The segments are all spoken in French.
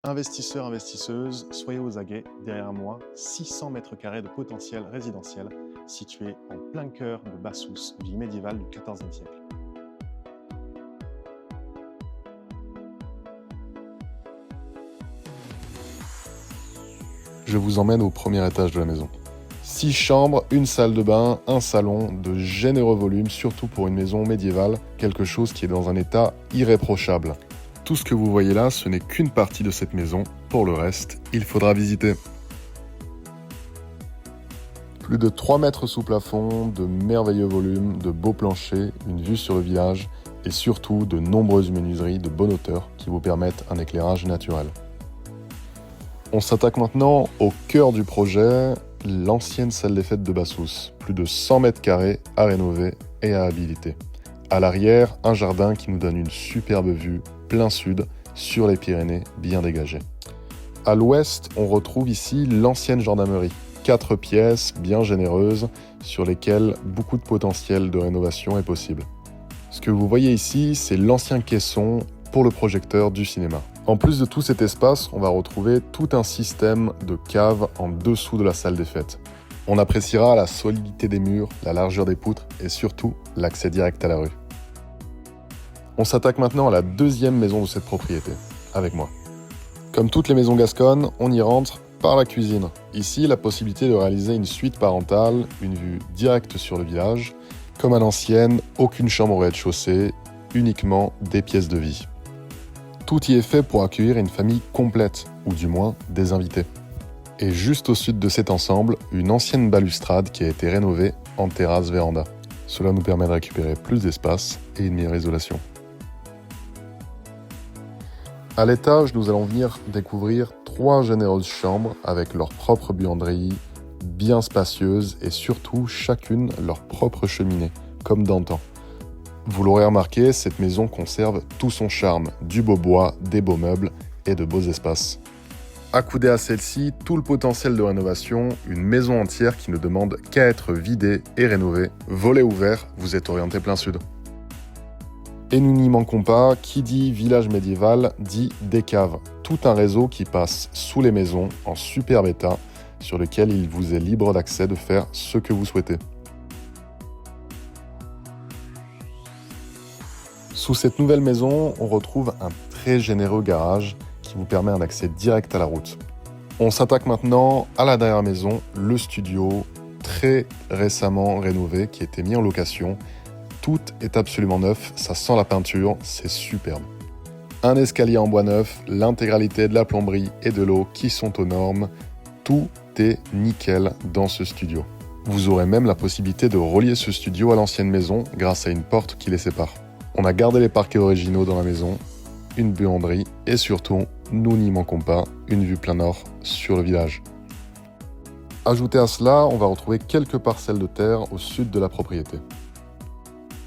Investisseurs, investisseuses, soyez aux aguets, derrière moi, 600 mètres carrés de potentiel résidentiel situé en plein cœur de Bassous, ville médiévale du XIVe siècle. Je vous emmène au premier étage de la maison. 6 chambres, une salle de bain, un salon, de généreux volumes, surtout pour une maison médiévale, quelque chose qui est dans un état irréprochable. Tout ce que vous voyez là, ce n'est qu'une partie de cette maison. Pour le reste, il faudra visiter. Plus de 3 mètres sous plafond, de merveilleux volumes, de beaux planchers, une vue sur le village et surtout de nombreuses menuiseries de bonne hauteur qui vous permettent un éclairage naturel. On s'attaque maintenant au cœur du projet, l'ancienne salle des fêtes de Bassous. Plus de 100 mètres carrés à rénover et à habiliter. À l'arrière, un jardin qui nous donne une superbe vue, plein sud, sur les Pyrénées bien dégagées. À l'ouest, on retrouve ici l'ancienne gendarmerie. 4 pièces bien généreuses sur lesquelles beaucoup de potentiel de rénovation est possible. Ce que vous voyez ici, c'est l'ancien caisson pour le projecteur du cinéma. En plus de tout cet espace, on va retrouver tout un système de caves en dessous de la salle des fêtes. On appréciera la solidité des murs, la largeur des poutres et surtout l'accès direct à la rue. On s'attaque maintenant à la deuxième maison de cette propriété, avec moi. Comme toutes les maisons gasconnes, on y rentre par la cuisine. Ici, la possibilité de réaliser une suite parentale, une vue directe sur le village. Comme à l'ancienne, aucune chambre au rez-de-chaussée, uniquement des pièces de vie. Tout y est fait pour accueillir une famille complète, ou du moins des invités. Et juste au sud de cet ensemble, une ancienne balustrade qui a été rénovée en terrasse véranda. Cela nous permet de récupérer plus d'espace et une meilleure isolation. À l'étage, nous allons venir découvrir 3 généreuses chambres avec leur propre buanderie, bien spacieuses et surtout chacune leur propre cheminée, comme d'antan. Vous l'aurez remarqué, cette maison conserve tout son charme, du beau bois, des beaux meubles et de beaux espaces. Accoudée à celle-ci, tout le potentiel de rénovation, une maison entière qui ne demande qu'à être vidée et rénovée. Volet ouvert, vous êtes orienté plein sud. Et nous n'y manquons pas, qui dit village médiéval dit des caves. Tout un réseau qui passe sous les maisons en superbe état, sur lequel il vous est libre d'accès de faire ce que vous souhaitez. Sous cette nouvelle maison, on retrouve un très généreux garage qui vous permet un accès direct à la route. On s'attaque maintenant à la dernière maison, le studio, très récemment rénové, qui a été mis en location. Tout est absolument neuf, ça sent la peinture, c'est superbe. Un escalier en bois neuf, l'intégralité de la plomberie et de l'eau qui sont aux normes. Tout est nickel dans ce studio. Vous aurez même la possibilité de relier ce studio à l'ancienne maison grâce à une porte qui les sépare. On a gardé les parquets originaux dans la maison, une buanderie et surtout, nous n'y manquons pas, une vue plein nord sur le village. Ajouté à cela, on va retrouver quelques parcelles de terre au sud de la propriété.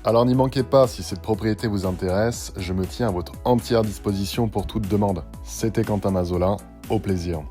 Alors n'y manquez pas, si cette propriété vous intéresse, je me tiens à votre entière disposition pour toute demande. C'était Quentin Mazola, au plaisir.